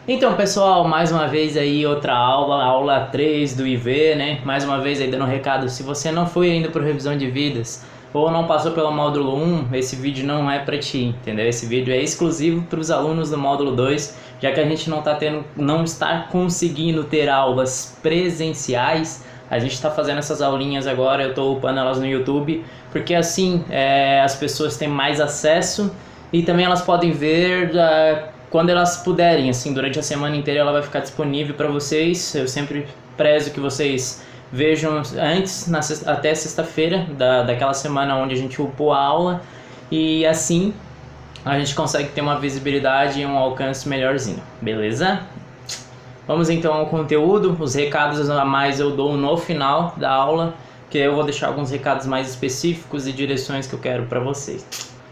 Então, pessoal, mais uma vez aí outra aula, aula 3 do IV, né? Mais uma vez aí dando um recado, se você não foi ainda para revisão de vidas ou não passou pelo módulo 1, esse vídeo não é para ti, entendeu? Esse vídeo é exclusivo para os alunos do módulo 2, já que a gente não está conseguindo ter aulas presenciais. A gente está fazendo essas aulinhas agora, eu estou upando elas no YouTube, porque assim as pessoas têm mais acesso e também elas podem ver quando elas puderem, assim, durante a semana inteira ela vai ficar disponível para vocês. Eu sempre prezo que vocês vejam antes, até sexta-feira daquela semana onde a gente upou a aula, e assim a gente consegue ter uma visibilidade e um alcance melhorzinho, beleza? Vamos então ao conteúdo. Os recados a mais eu dou no final da aula, que eu vou deixar alguns recados mais específicos e direções que eu quero para vocês.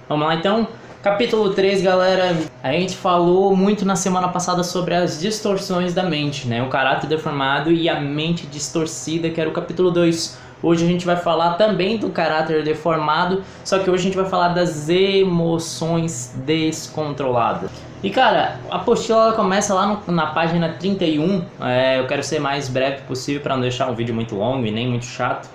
Vamos lá então? Capítulo 3, galera. A gente falou muito na semana passada sobre as distorções da mente, né? O caráter deformado e a mente distorcida, que era o capítulo 2. Hoje a gente vai falar também do caráter deformado, só que hoje a gente vai falar das emoções descontroladas. E cara, a apostila ela começa lá na página 31. Eu quero ser mais breve possível para não deixar um vídeo muito longo e nem muito chato.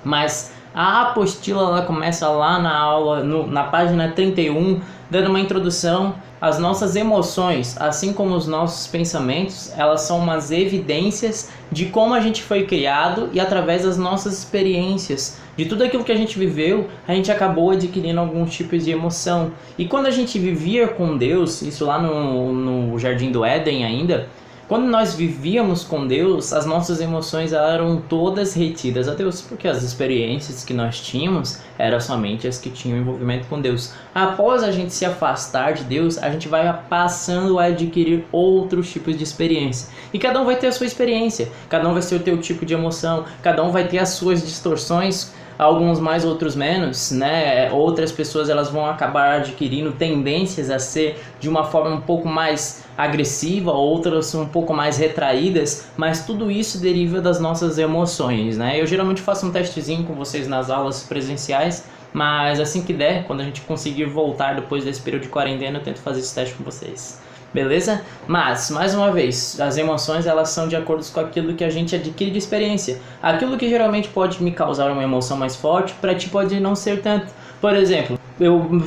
Mas a apostila ela começa lá na aula, na página 31, dando uma introdução às nossas emoções, assim como os nossos pensamentos. Elas são umas evidências de como a gente foi criado, e através das nossas experiências, de tudo aquilo que a gente viveu, a gente acabou adquirindo alguns tipos de emoção. E quando a gente vivia com Deus, isso lá no Jardim do Éden ainda, quando nós vivíamos com Deus, as nossas emoções eram todas retidas a Deus, porque as experiências que nós tínhamos eram somente as que tinham envolvimento com Deus. Após a gente se afastar de Deus, a gente vai passando a adquirir outros tipos de experiência. E cada um vai ter a sua experiência, cada um vai ter o seu tipo de emoção, cada um vai ter as suas distorções, alguns mais, outros menos, né? Outras pessoas elas vão acabar adquirindo tendências a ser de uma forma um pouco mais agressiva, outras um pouco mais retraídas, mas tudo isso deriva das nossas emoções, né? Eu geralmente faço um testezinho com vocês nas aulas presenciais, mas assim que der, quando a gente conseguir voltar depois desse período de quarentena, eu tento fazer esse teste com vocês. Beleza? Mas, mais uma vez, as emoções elas são de acordo com aquilo que a gente adquire de experiência. Aquilo que geralmente pode me causar uma emoção mais forte, para ti pode não ser tanto. Por exemplo,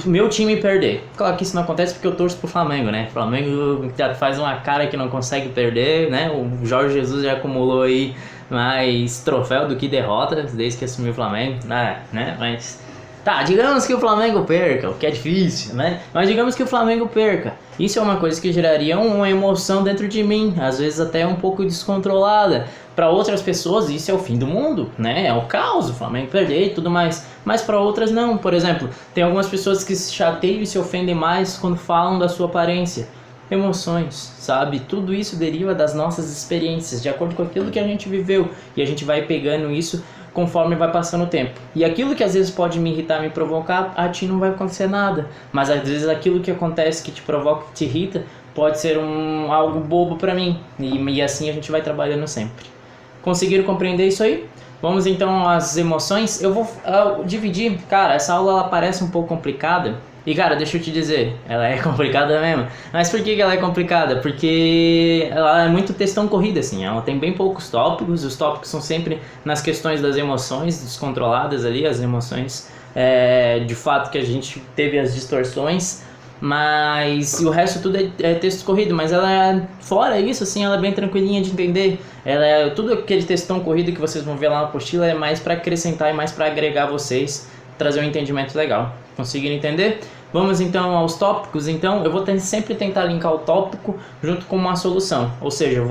meu time perder. Claro que isso não acontece porque eu torço pro Flamengo, né? O Flamengo já faz uma cara que não consegue perder, né? O Jorge Jesus já acumulou aí mais troféu do que derrotas desde que assumiu o Flamengo, né? Mas tá, digamos que o Flamengo perca, o que é difícil, né? Mas digamos que o Flamengo perca. Isso é uma coisa que geraria uma emoção dentro de mim, às vezes até um pouco descontrolada. Para outras pessoas isso é o fim do mundo, né? É o caos, o Flamengo perder e tudo mais. Mas para outras não. Por exemplo, tem algumas pessoas que se chateiam e se ofendem mais quando falam da sua aparência. Emoções, sabe? Tudo isso deriva das nossas experiências, de acordo com aquilo que a gente viveu. E a gente vai pegando isso conforme vai passando o tempo. E aquilo que às vezes pode me irritar, me provocar, a ti não vai acontecer nada. Mas às vezes aquilo que acontece, que te provoca, que te irrita, pode ser algo bobo pra mim. E assim a gente vai trabalhando sempre. Conseguiram compreender isso aí? Vamos então às emoções. Eu vou dividir. Cara, essa aula ela parece um pouco complicada. E cara, deixa eu te dizer, ela é complicada mesmo. Mas por que ela é complicada? Porque ela é muito textão corrida, assim. Ela tem bem poucos tópicos. Os tópicos são sempre nas questões das emoções descontroladas ali. As emoções, de fato, que a gente teve as distorções. Mas o resto tudo é texto corrido. Mas ela, fora isso, assim, ela é bem tranquilinha de entender. Tudo aquele textão corrido que vocês vão ver lá na apostila é mais para acrescentar e mais para agregar vocês, trazer um entendimento legal. Conseguiram entender? Vamos então aos tópicos. Então eu vou sempre tentar linkar o tópico junto com uma solução. Ou seja, eu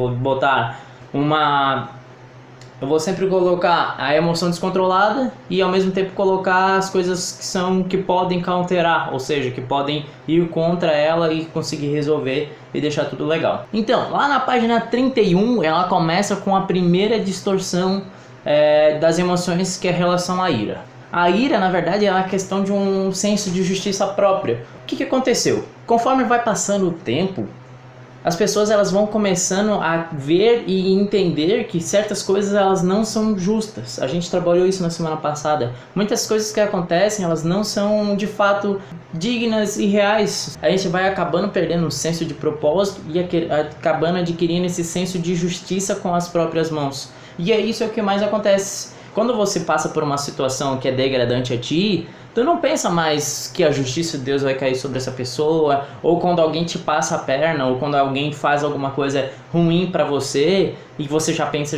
vou sempre colocar a emoção descontrolada e ao mesmo tempo colocar as coisas que podem counterar, ou seja, que podem ir contra ela e conseguir resolver e deixar tudo legal. Então, lá na página 31, ela começa com a primeira distorção das emoções, que é a relação à ira. A ira, na verdade, é a questão de um senso de justiça própria. O que aconteceu? Conforme vai passando o tempo, as pessoas elas vão começando a ver e entender que certas coisas elas não são justas. A gente trabalhou isso na semana passada. Muitas coisas que acontecem, elas não são de fato dignas e reais. A gente vai acabando perdendo o senso de propósito e acabando adquirindo esse senso de justiça com as próprias mãos. E é isso que mais acontece. Quando você passa por uma situação que é degradante a ti, tu não pensa mais que a justiça de Deus vai cair sobre essa pessoa, ou quando alguém te passa a perna, ou quando alguém faz alguma coisa ruim pra você, e você já pensa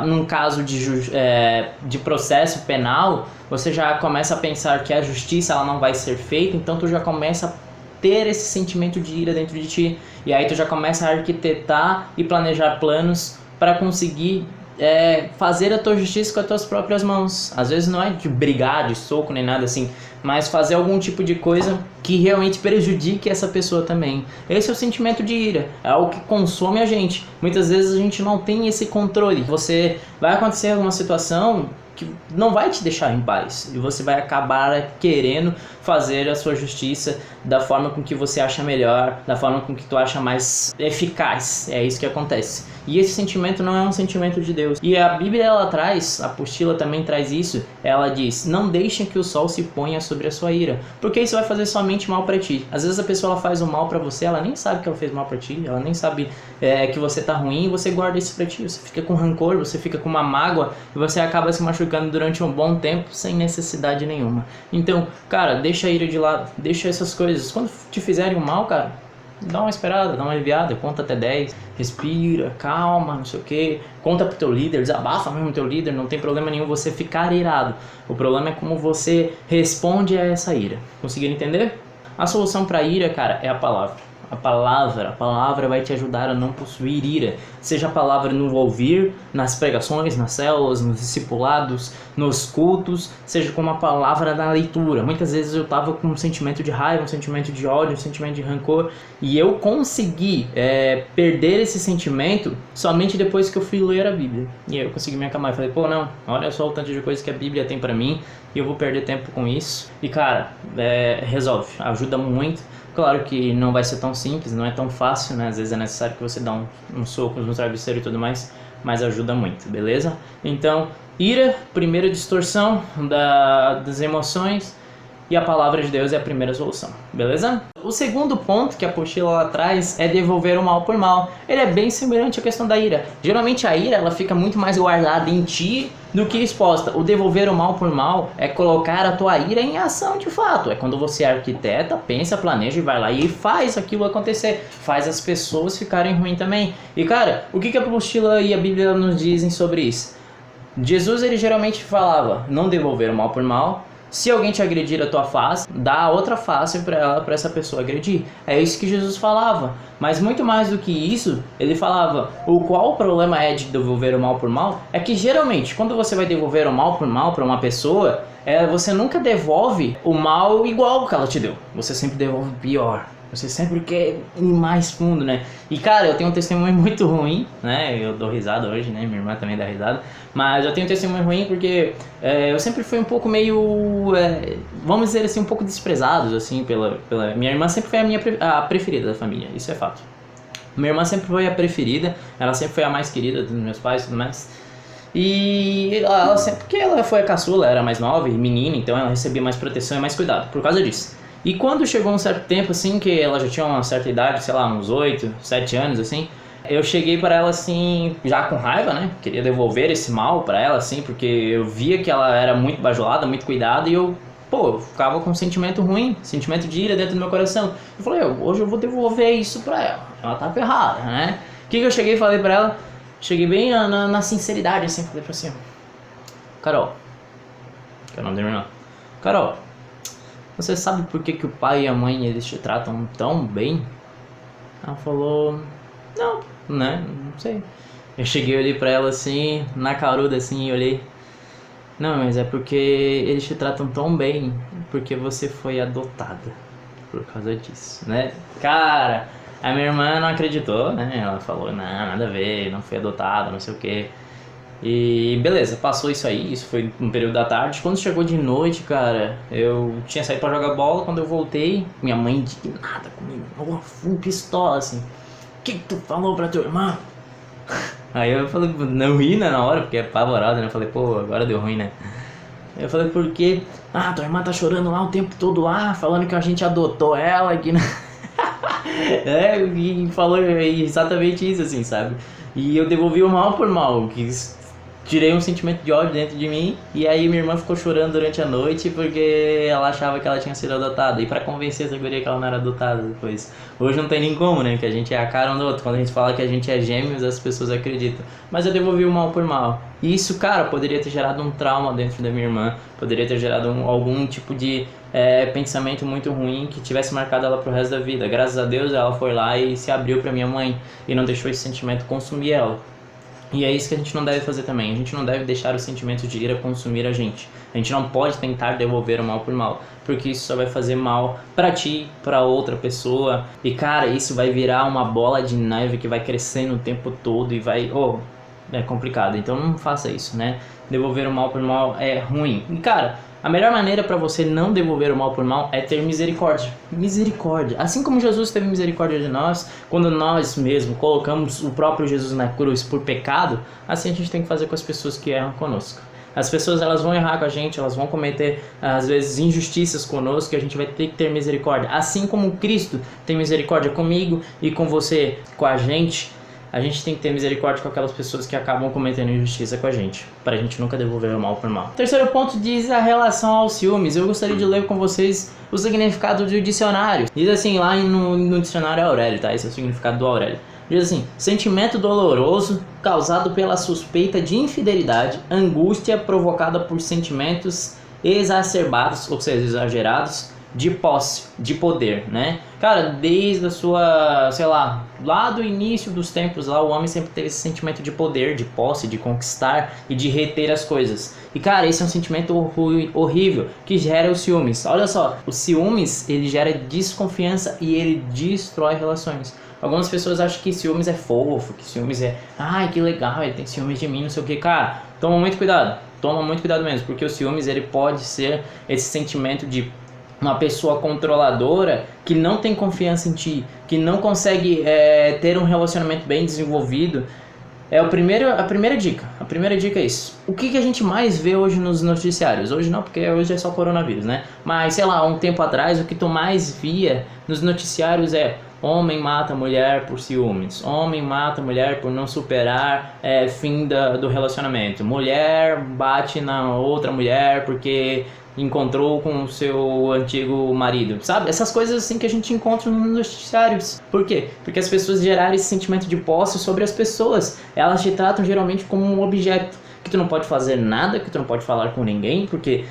num caso de processo penal, você já começa a pensar que a justiça ela não vai ser feita, então tu já começa a ter esse sentimento de ira dentro de ti, e aí tu já começa a arquitetar e planejar planos para conseguir fazer a tua justiça com as tuas próprias mãos. Às vezes não é de brigar, de soco, nem nada assim, mas fazer algum tipo de coisa que realmente prejudique essa pessoa também. Esse é o sentimento de ira, é algo que consome a gente. Muitas vezes a gente não tem esse controle. Vai acontecer alguma situação que não vai te deixar em paz, e você vai acabar querendo fazer a sua justiça da forma com que você acha melhor, da forma com que tu acha mais eficaz. É isso que acontece. E esse sentimento não é um sentimento de Deus. E a Bíblia ela traz, a apostila também traz isso. Ela diz: não deixem que o sol se ponha sobre a sua ira, porque isso vai fazer somente mal para ti. Às vezes a pessoa ela faz o mal para você, ela nem sabe que ela fez mal para ti, ela nem sabe que você tá ruim, e você guarda isso para ti. Você fica com rancor, você fica com uma mágoa, e você acaba se machucando durante um bom tempo sem necessidade nenhuma. Então, cara, deixa a ira de lado, deixa essas coisas. Quando te fizerem o mal, cara, dá uma esperada, dá uma aliviada, conta até 10, respira, calma, não sei o que, conta pro teu líder, desabafa mesmo teu líder, não tem problema nenhum você ficar irado. O problema é como você responde a essa ira. Conseguiram entender? A solução pra ira, cara, é a palavra. A palavra vai te ajudar a não possuir ira. Seja a palavra no ouvir, nas pregações, nas células, nos discipulados, nos cultos, seja como a palavra na leitura. Muitas vezes eu estava com um sentimento de raiva, um sentimento de ódio, um sentimento de rancor, e eu consegui perder esse sentimento somente depois que eu fui ler a Bíblia. E aí eu consegui me acalmar. Eu falei, pô, não, olha só o tanto de coisa que a Bíblia tem pra mim, e eu vou perder tempo com isso. E cara, resolve, ajuda muito. Claro que não vai ser tão simples, não é tão fácil, né? Às vezes é necessário que você dê um soco no travesseiro e tudo mais, mas ajuda muito, beleza? Então, ira, primeira distorção das emoções, e a palavra de Deus é a primeira solução, beleza? O segundo ponto que a apostila lá traz é devolver o mal por mal. Ele é bem semelhante à questão da ira. Geralmente a ira ela fica muito mais guardada em ti do que exposta. O devolver o mal por mal é colocar a tua ira em ação de fato. É quando você arquiteta, pensa, planeja e vai lá e faz aquilo acontecer. Faz as pessoas ficarem ruins também. E cara, o que a apostila e a Bíblia nos dizem sobre isso? Jesus ele geralmente falava não devolver o mal por mal. Se alguém te agredir a tua face, dá a outra face para essa pessoa agredir. É isso que Jesus falava. Mas muito mais do que isso, ele falava, qual o problema é de devolver o mal por mal? É que geralmente, quando você vai devolver o mal por mal para uma pessoa, você nunca devolve o mal igual que ela te deu. Você sempre devolve pior. Você sempre quer ir mais fundo, né? E cara, eu tenho um testemunho muito ruim, né? Eu dou risada hoje, né? Minha irmã também dá risada. Mas eu tenho um testemunho ruim porque eu sempre fui um pouco meio, vamos dizer assim, um pouco desprezado, assim, pela... Minha irmã sempre foi a preferida da família, isso é fato. Minha irmã sempre foi a preferida, ela sempre foi a mais querida dos meus pais e tudo mais. E ela sempre, porque ela foi a caçula, era mais nova e menina, então ela recebia mais proteção e mais cuidado, por causa disso. E quando chegou um certo tempo, assim, que ela já tinha uma certa idade, sei lá, uns 8, 7 anos, assim, eu cheguei pra ela, assim, já com raiva, né? Queria devolver esse mal pra ela, assim, porque eu via que ela era muito bajulada, muito cuidada, e eu ficava com um sentimento ruim, sentimento de ira dentro do meu coração. Eu falei, hoje eu vou devolver isso pra ela. Ela tá ferrada, né? O que eu cheguei e falei pra ela? Cheguei bem na sinceridade, assim, falei pra assim, Carol, que é o nome da minha irmã. Carol, você sabe por que o pai e a mãe eles te tratam tão bem? Ela falou, não, né, não sei. Eu cheguei, olhei pra ela assim, na caruda assim, e olhei. Não, mas é porque eles te tratam tão bem, porque você foi adotada por causa disso, né? Cara, a minha irmã não acreditou, né? Ela falou, não, nada a ver, não fui adotada, não sei o quê. E beleza, passou isso aí, isso foi no período da tarde. Quando chegou de noite, cara, eu tinha saído pra jogar bola. Quando eu voltei, minha mãe indignada comigo, full pistola assim. que tu falou pra tua irmã? Aí eu falei, não ri, né, na hora, porque é apavorado, né? Eu falei, pô, agora deu ruim, né? Eu falei, por quê? Ah, tua irmã tá chorando lá o tempo todo lá, falando que a gente adotou ela, que não... E falou exatamente isso, assim, sabe? E eu devolvi o mal por mal, que tirei um sentimento de ódio dentro de mim. E aí minha irmã ficou chorando durante a noite porque ela achava que ela tinha sido adotada. E pra convencer essa guria que ela não era adotada depois. Hoje não tem nem como, né? Que a gente é a cara um do outro. Quando a gente fala que a gente é gêmeos, as pessoas acreditam. Mas eu devolvi o mal por mal. E isso, cara, poderia ter gerado um trauma dentro da minha irmã. Poderia ter gerado algum tipo de pensamento muito ruim que tivesse marcado ela pro resto da vida. Graças a Deus ela foi lá e se abriu pra minha mãe. E não deixou esse sentimento consumir ela. E é isso que a gente não deve fazer também. A gente não deve deixar o sentimento de ira consumir a gente. A gente não pode tentar devolver o mal por mal, porque isso só vai fazer mal pra ti, pra outra pessoa. E cara, isso vai virar uma bola de neve que vai crescendo o tempo todo e vai... é complicado. Então não faça isso, né? Devolver o mal por mal é ruim. E cara, a melhor maneira para você não devolver o mal por mal é ter misericórdia. Misericórdia. Assim como Jesus teve misericórdia de nós, quando nós mesmo colocamos o próprio Jesus na cruz por pecado, assim a gente tem que fazer com as pessoas que erram conosco. As pessoas, elas vão errar com a gente, elas vão cometer às vezes injustiças conosco e a gente vai ter que ter misericórdia. Assim como Cristo tem misericórdia comigo e com você, com a gente tem que ter misericórdia com aquelas pessoas que acabam cometendo injustiça com a gente, para a gente nunca devolver o mal por mal. Terceiro ponto diz a relação aos ciúmes. Eu gostaria de ler com vocês o significado do dicionário. Diz assim, lá no dicionário Aurélio, tá? Esse é o significado do Aurélio. Diz assim: sentimento doloroso causado pela suspeita de infidelidade, angústia provocada por sentimentos exacerbados, ou seja, exagerados, de posse, de poder, né? Cara, desde a sua, sei lá, lá do início dos tempos lá, o homem sempre teve esse sentimento de poder, de posse, de conquistar e de reter as coisas. E cara, esse é um sentimento horrível que gera os ciúmes. Olha só, os ciúmes, ele gera desconfiança e ele destrói relações. Algumas pessoas acham que ciúmes é fofo, que ciúmes é, ai, que legal, ele tem ciúmes de mim, não sei o que. Cara, toma muito cuidado mesmo, porque o ciúmes, ele pode ser esse sentimento de uma pessoa controladora que não tem confiança em ti, que não consegue ter um relacionamento bem desenvolvido. A primeira dica é isso. O que a gente mais vê hoje nos noticiários? Hoje não, porque hoje é só coronavírus, né? Mas, sei lá, um tempo atrás, o que tu mais via nos noticiários é: homem mata mulher por ciúmes, homem mata mulher por não superar fim do relacionamento, mulher bate na outra mulher porque encontrou com o seu antigo marido, sabe? Essas coisas assim que a gente encontra nos noticiários. Por quê? Porque as pessoas geraram esse sentimento de posse sobre as pessoas. Elas te tratam geralmente como um objeto, que tu não pode fazer nada, que tu não pode falar com ninguém, porque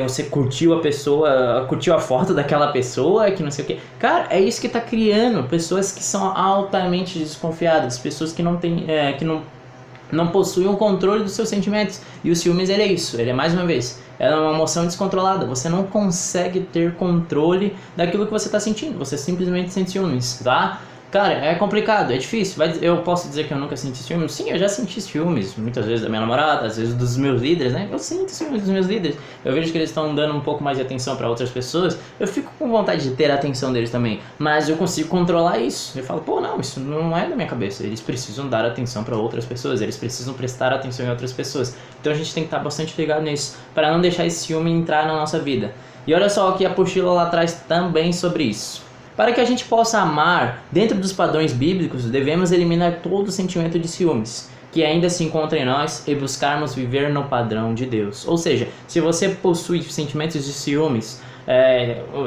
você curtiu a pessoa, curtiu a foto daquela pessoa, que não sei o que. Cara, é isso que tá criando pessoas que são altamente desconfiadas, pessoas que não têm, que não possuem o controle dos seus sentimentos. E o ciúmes, ele é isso, ele é mais uma vez, é uma emoção descontrolada. Você não consegue ter controle daquilo que você está sentindo, você simplesmente sente ciúmes, tá? Cara, é complicado, é difícil. Eu posso dizer que eu nunca senti ciúmes? Sim, eu já senti ciúmes, muitas vezes da minha namorada, às vezes dos meus líderes, né? Eu sinto ciúmes dos meus líderes. Eu vejo que eles estão dando um pouco mais de atenção para outras pessoas, eu fico com vontade de ter a atenção deles também. Mas eu consigo controlar isso. Eu falo, pô, não, isso não é da minha cabeça. Eles precisam dar atenção para outras pessoas, eles precisam prestar atenção em outras pessoas. Então a gente tem que estar bastante ligado nisso, para não deixar esse ciúme entrar na nossa vida. E olha só que a apostila lá atrás também sobre isso. Para que a gente possa amar dentro dos padrões bíblicos, devemos eliminar todo o sentimento de ciúmes que ainda se encontra em nós e buscarmos viver no padrão de Deus. Ou seja, se você possui sentimentos de ciúmes,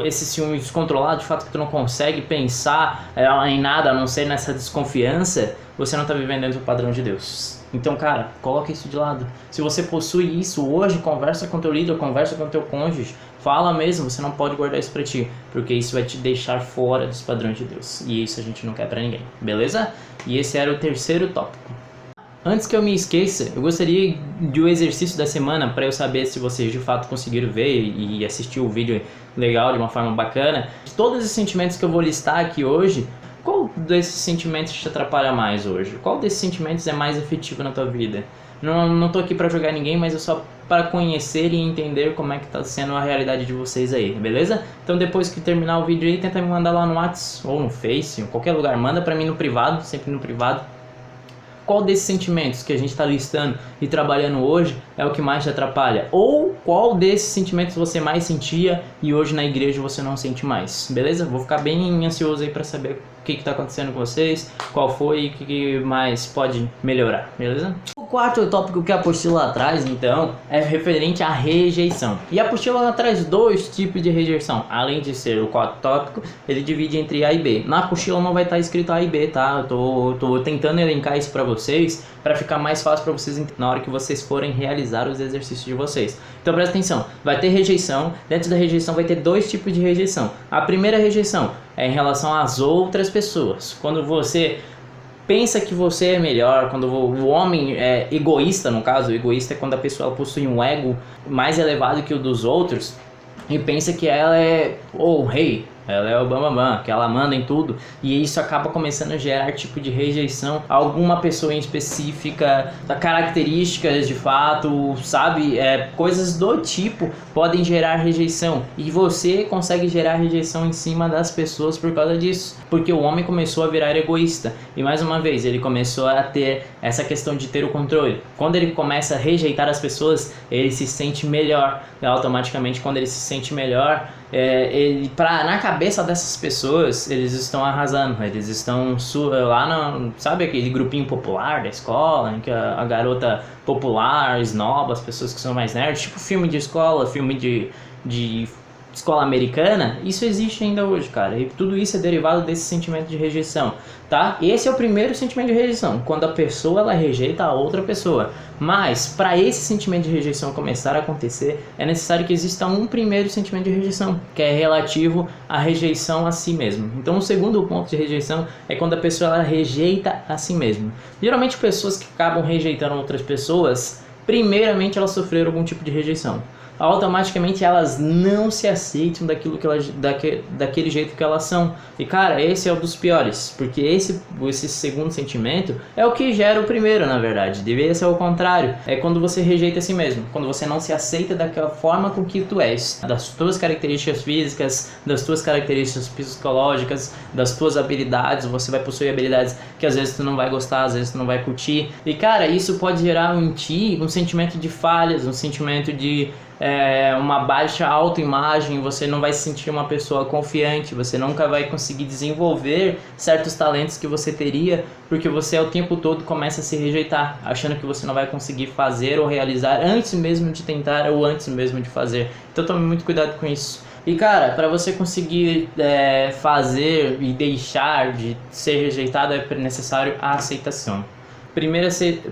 esse ciúme descontrolado, de fato que tu não consegue pensar em nada a não ser nessa desconfiança, você não está vivendo dentro do padrão de Deus. Então, cara, coloca isso de lado. Se você possui isso hoje, conversa com teu líder, conversa com teu cônjuge, fala mesmo, você não pode guardar isso pra ti, porque isso vai te deixar fora dos padrões de Deus. E isso a gente não quer pra ninguém, beleza? E esse era o terceiro tópico. Antes que eu me esqueça, eu gostaria de um exercício da semana para eu saber se vocês de fato conseguiram ver e assistir o vídeo legal, de uma forma bacana. De todos os sentimentos que eu vou listar aqui hoje, qual desses sentimentos te atrapalha mais hoje? Qual desses sentimentos é mais efetivo na tua vida? Não tô aqui pra julgar ninguém, mas é só para conhecer e entender como é que tá sendo a realidade de vocês aí, beleza? Então depois que terminar o vídeo aí, tenta me mandar lá no WhatsApp ou no Face, em qualquer lugar, manda pra mim no privado, sempre no privado. Qual desses sentimentos que a gente está listando e trabalhando hoje é o que mais te atrapalha? Ou qual desses sentimentos você mais sentia e hoje na igreja você não sente mais? Beleza? Vou ficar bem ansioso aí para saber o que está acontecendo com vocês, qual foi e o que mais pode melhorar, beleza? O quarto tópico que a apostila traz, então, é referente à rejeição. E a apostila traz dois tipos de rejeição. Além de ser o quarto tópico, ele divide entre A e B. Na apostila não vai estar escrito A e B, tá? Eu tô tentando elencar isso para vocês, para ficar mais fácil para vocês na hora que vocês forem realizar os exercícios de vocês. Então presta atenção, vai ter rejeição. Dentro da rejeição vai ter dois tipos de rejeição. A primeira rejeição é em relação às outras pessoas. Quando você pensa que você é melhor, quando o homem é egoísta, no caso, o egoísta é quando a pessoa possui um ego mais elevado que o dos outros e pensa que ela é o rei, ela é o bambambam, que ela manda em tudo, e isso acaba começando a gerar tipo de rejeição a alguma pessoa em específica, características de fato, sabe? Coisas do tipo podem gerar rejeição, e você consegue gerar rejeição em cima das pessoas por causa disso, porque o homem começou a virar egoísta, e mais uma vez, ele começou a ter essa questão de ter o controle. Quando ele começa a rejeitar as pessoas, ele se sente melhor, e automaticamente quando ele se sente melhor, na cabeça dessas pessoas, eles estão arrasando, eles estão lá sabe aquele grupinho popular da escola, em que a garota popular esnoba as pessoas que são mais nerds, tipo filme de escola, filme de escola americana. Isso existe ainda hoje, cara, e tudo isso é derivado desse sentimento de rejeição, tá? Esse é o primeiro sentimento de rejeição, quando a pessoa ela rejeita a outra pessoa. Mas para esse sentimento de rejeição começar a acontecer, é necessário que exista um primeiro sentimento de rejeição, que é relativo à rejeição a si mesmo. Então o segundo ponto de rejeição é quando a pessoa ela rejeita a si mesma. Geralmente pessoas que acabam rejeitando outras pessoas, primeiramente elas sofreram algum tipo de rejeição. Automaticamente elas não se aceitam daquele jeito que elas são. E cara, esse é um dos piores, porque esse segundo sentimento é o que gera o primeiro, na verdade. Deveria ser o contrário. É quando você rejeita a si mesmo, quando você não se aceita daquela forma com que tu és, das tuas características físicas, das tuas características psicológicas, das tuas habilidades. Você vai possuir habilidades que às vezes tu não vai gostar, às vezes tu não vai curtir. E cara, isso pode gerar em ti um sentimento de falhas, um sentimento de uma baixa autoimagem. Você não vai se sentir uma pessoa confiante, você nunca vai conseguir desenvolver certos talentos que você teria, porque você o tempo todo começa a se rejeitar, achando que você não vai conseguir fazer ou realizar antes mesmo de tentar ou antes mesmo de fazer. Então tome muito cuidado com isso. E cara, para você conseguir fazer e deixar de ser rejeitado é necessário a aceitação.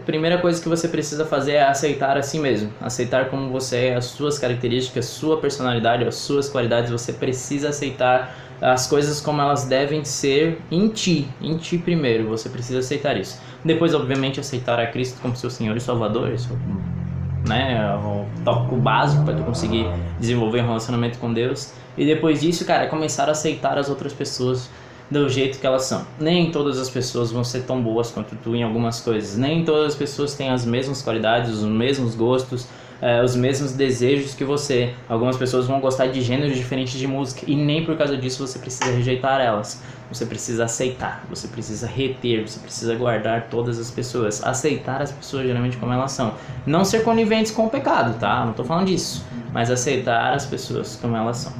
Primeira coisa que você precisa fazer é aceitar a si mesmo. Aceitar como você é, as suas características, sua personalidade, as suas qualidades. Você precisa aceitar as coisas como elas devem ser em ti primeiro. Você precisa aceitar isso. Depois, obviamente, aceitar a Cristo como seu Senhor e Salvador. Isso, né, o tópico básico para tu conseguir desenvolver um relacionamento com Deus. E depois disso, cara, começar a aceitar as outras pessoas do jeito que elas são. Nem todas as pessoas vão ser tão boas quanto tu em algumas coisas. Nem todas as pessoas têm as mesmas qualidades, os mesmos gostos, os mesmos desejos que você. Algumas pessoas vão gostar de gêneros diferentes de música e nem por causa disso você precisa rejeitar elas. Você precisa aceitar, você precisa reter, você precisa guardar todas as pessoas. Aceitar as pessoas geralmente como elas são. Não ser coniventes com o pecado, tá? Não tô falando disso. Mas aceitar as pessoas como elas são.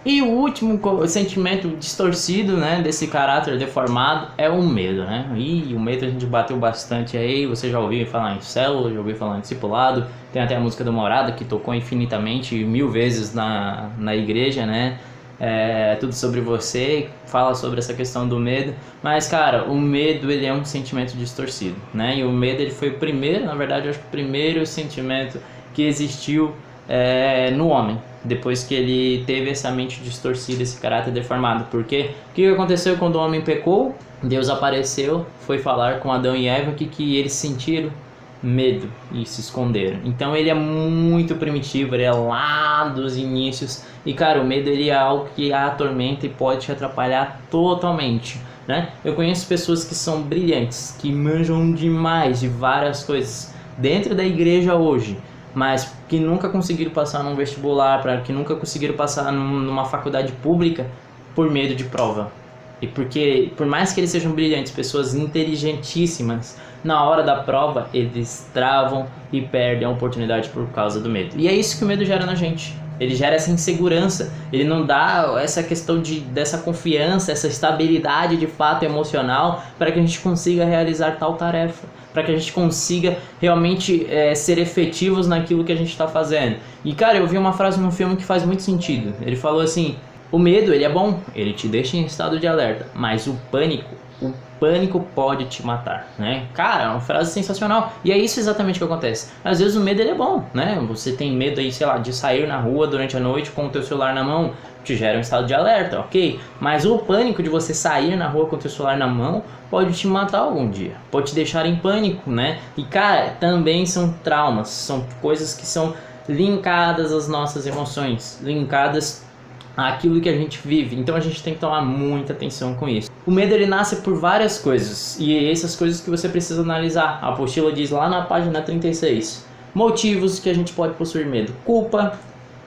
E o último sentimento distorcido, né, desse caráter deformado é o medo, né? E o medo a gente bateu bastante aí, você já ouviu falar em célula, já ouviu falar em discipulado, tem até a música do Morada que tocou infinitamente, 1000 vezes na igreja, né? Tudo sobre você, fala sobre essa questão do medo. Mas cara, o medo ele é um sentimento distorcido, né? E o medo ele foi o primeiro, na verdade eu acho que o primeiro sentimento que existiu no homem, depois que ele teve essa mente distorcida, esse caráter deformado. Porque o que aconteceu quando o homem pecou? Deus apareceu, foi falar com Adão e Eva que eles sentiram medo e se esconderam. Então ele é muito primitivo, ele é lá dos inícios. E cara, o medo ele é algo que atormenta e pode te atrapalhar totalmente, né? Eu conheço pessoas que são brilhantes, que manjam demais de várias coisas, dentro da igreja hoje, mas que nunca conseguiram passar num vestibular, que nunca conseguiram passar numa faculdade pública por medo de prova. E porque, por mais que eles sejam brilhantes, pessoas inteligentíssimas, na hora da prova eles travam e perdem a oportunidade por causa do medo. E é isso que o medo gera na gente. Ele gera essa insegurança, ele não dá essa questão dessa confiança, essa estabilidade de fato emocional para que a gente consiga realizar tal tarefa, para que a gente consiga realmente ser efetivos naquilo que a gente está fazendo. E cara, eu vi uma frase num filme que faz muito sentido. Ele falou assim: o medo, ele é bom, ele te deixa em estado de alerta, mas o pânico pode te matar, né? Cara, é uma frase sensacional. E é isso exatamente que acontece. Às vezes o medo, ele é bom, né? Você tem medo aí, sei lá, de sair na rua durante a noite com o teu celular na mão, te gera um estado de alerta, ok? Mas o pânico de você sair na rua com o teu celular na mão pode te matar algum dia, pode te deixar em pânico, né? E cara, também são traumas, são coisas que são linkadas às nossas emoções, linkadas aquilo que a gente vive, então a gente tem que tomar muita atenção com isso. O medo, ele nasce por várias coisas, e essas coisas que você precisa analisar. A apostila diz lá na página 36, motivos que a gente pode possuir medo: culpa,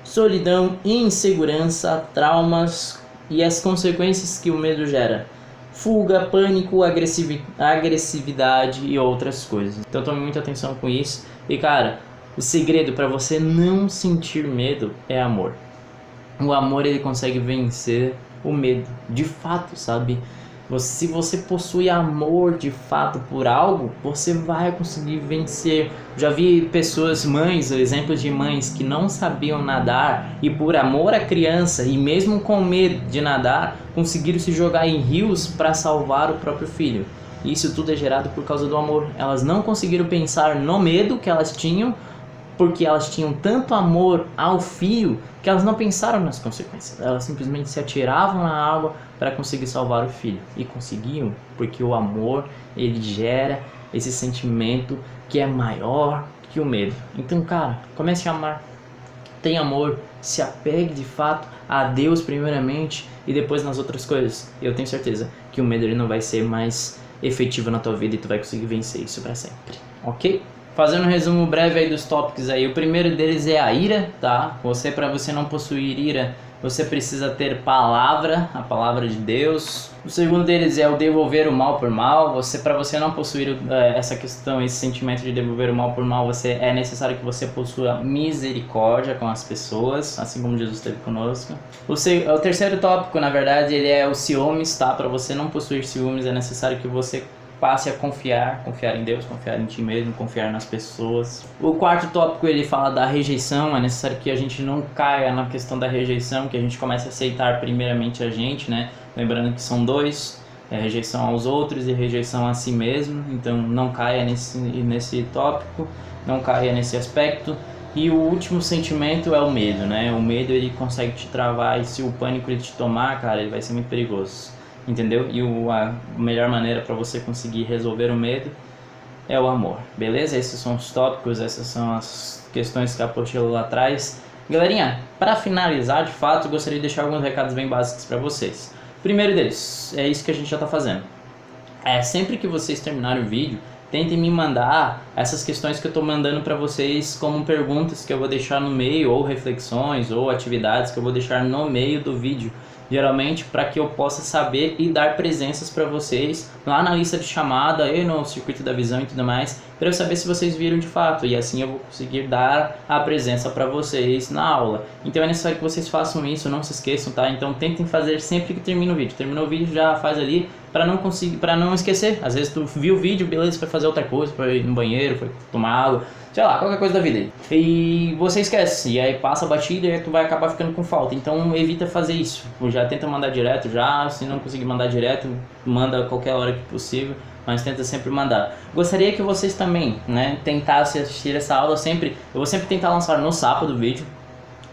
solidão, insegurança, traumas e as consequências que o medo gera: fuga, pânico, agressividade e outras coisas. Então tome muita atenção com isso. E cara, o segredo para você não sentir medo é amor. O amor, ele consegue vencer o medo, de fato, sabe? Se você possui amor de fato por algo, você vai conseguir vencer. Já vi pessoas, mães, exemplos de mães que não sabiam nadar e por amor à criança e mesmo com medo de nadar, conseguiram se jogar em rios para salvar o próprio filho. Isso tudo é gerado por causa do amor. Elas não conseguiram pensar no medo que elas tinham, porque elas tinham tanto amor ao filho que elas não pensaram nas consequências. Elas simplesmente se atiravam na água para conseguir salvar o filho. E conseguiam, porque o amor, ele gera esse sentimento que é maior que o medo. Então, cara, comece a amar. Tenha amor, se apegue de fato a Deus primeiramente e depois nas outras coisas. Eu tenho certeza que o medo, ele não vai ser mais efetivo na tua vida e tu vai conseguir vencer isso para sempre. Ok? Fazendo um resumo breve aí dos tópicos aí, o primeiro deles é a ira, tá? Para você não possuir ira, você precisa ter palavra, a palavra de Deus. O segundo deles é o devolver o mal por mal. Para você não possuir essa questão, esse sentimento de devolver o mal por mal, é necessário que você possua misericórdia com as pessoas, assim como Jesus teve conosco. O terceiro tópico, na verdade, ele é o ciúmes, tá? Para você não possuir ciúmes, é necessário que você passe a confiar em Deus, confiar em ti mesmo, confiar nas pessoas. O quarto tópico, ele fala da rejeição. É necessário que a gente não caia na questão da rejeição, que a gente comece a aceitar primeiramente a gente, né? Lembrando que são dois, rejeição aos outros e rejeição a si mesmo. Então não caia nesse tópico, não caia nesse aspecto. E o último sentimento é o medo, né? O medo, ele consegue te travar, e se o pânico ele te tomar, cara, ele vai ser muito perigoso. Entendeu? E a melhor maneira para você conseguir resolver o medo é o amor, beleza? Esses são os tópicos, essas são as questões que a apostila lá traz. Galerinha, para finalizar, de fato, eu gostaria de deixar alguns recados bem básicos para vocês. Primeiro deles, é isso que a gente já está fazendo. Sempre que vocês terminarem o vídeo, tentem me mandar essas questões que eu estou mandando para vocês como perguntas que eu vou deixar no meio, ou reflexões, ou atividades que eu vou deixar no meio do vídeo. Geralmente para que eu possa saber e dar presenças para vocês lá na lista de chamada e no circuito da visão e tudo mais, para eu saber se vocês viram de fato, e assim eu vou conseguir dar a presença para vocês na aula. Então é necessário que vocês façam isso, não se esqueçam, tá? Então tentem fazer sempre que termina o vídeo. Terminou o vídeo, já faz ali, para não esquecer. Às vezes tu viu o vídeo, beleza, foi fazer outra coisa, foi ir no banheiro, foi tomar água, sei lá, qualquer coisa da vida aí. E você esquece, e aí passa a batida e aí tu vai acabar ficando com falta. Então evita fazer isso. Já tenta mandar direto, se não conseguir mandar direto, manda a qualquer hora que possível, mas tenta sempre mandar. Gostaria que vocês também, né, tentassem assistir essa aula sempre. Eu vou sempre tentar lançar no sábado o vídeo,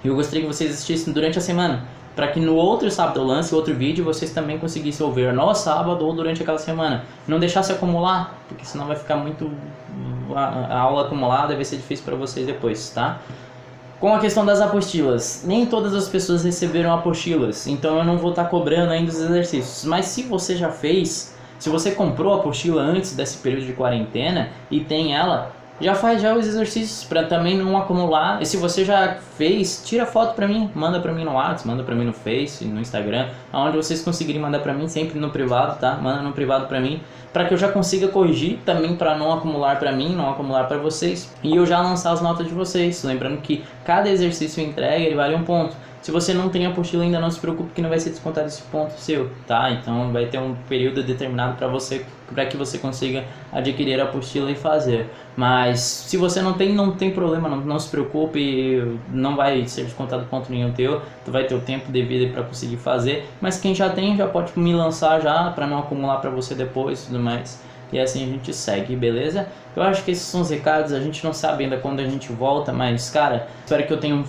e eu gostaria que vocês assistissem durante a semana, para que no outro sábado eu lance outro vídeo e vocês também conseguissem ouvir no sábado ou durante aquela semana. Não deixasse acumular, porque senão vai ficar muito a aula acumulada e vai ser difícil para vocês depois, tá? Com a questão das apostilas, nem todas as pessoas receberam apostilas, então eu não vou estar cobrando ainda os exercícios. Mas se você já fez, se você comprou a apostila antes desse período de quarentena e tem ela, já faz já os exercícios para também não acumular. E se você já fez, tira foto para mim, manda para mim no WhatsApp, manda para mim no Face, no Instagram, aonde vocês conseguirem mandar para mim, sempre no privado, tá? Manda no privado para mim, para que eu já consiga corrigir também, para não acumular para mim, não acumular para vocês, e eu já lançar as notas de vocês. Lembrando que cada exercício entrega, ele vale um ponto. Se você não tem a apostila ainda, não se preocupe que não vai ser descontado esse ponto seu, tá? Então vai ter um período determinado para você, para que você consiga adquirir a apostila e fazer. Mas se você não tem problema, não se preocupe, não vai ser descontado ponto nenhum teu, tu vai ter o tempo devido para conseguir fazer. Mas quem já tem, já pode me lançar já, para não acumular para você depois e tudo mais. E assim a gente segue, beleza? Eu acho que esses são os recados, a gente não sabe ainda quando a gente volta, mas cara, espero que eu tenha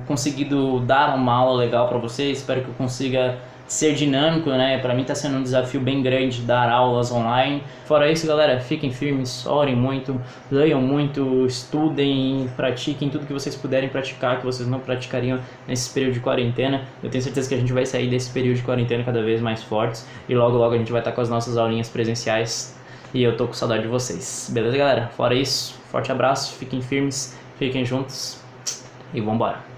conseguido dar uma aula legal pra vocês, espero que eu consiga ser dinâmico, né? Pra mim tá sendo um desafio bem grande dar aulas online. Fora isso, galera, fiquem firmes, orem muito, leiam muito, estudem, pratiquem tudo que vocês puderem praticar, que vocês não praticariam nesse período de quarentena. Eu tenho certeza que a gente vai sair desse período de quarentena cada vez mais fortes e logo logo a gente vai estar com as nossas aulinhas presenciais. E eu tô com saudade de vocês. Beleza, galera? Fora isso, forte abraço, fiquem firmes, fiquem juntos e vambora.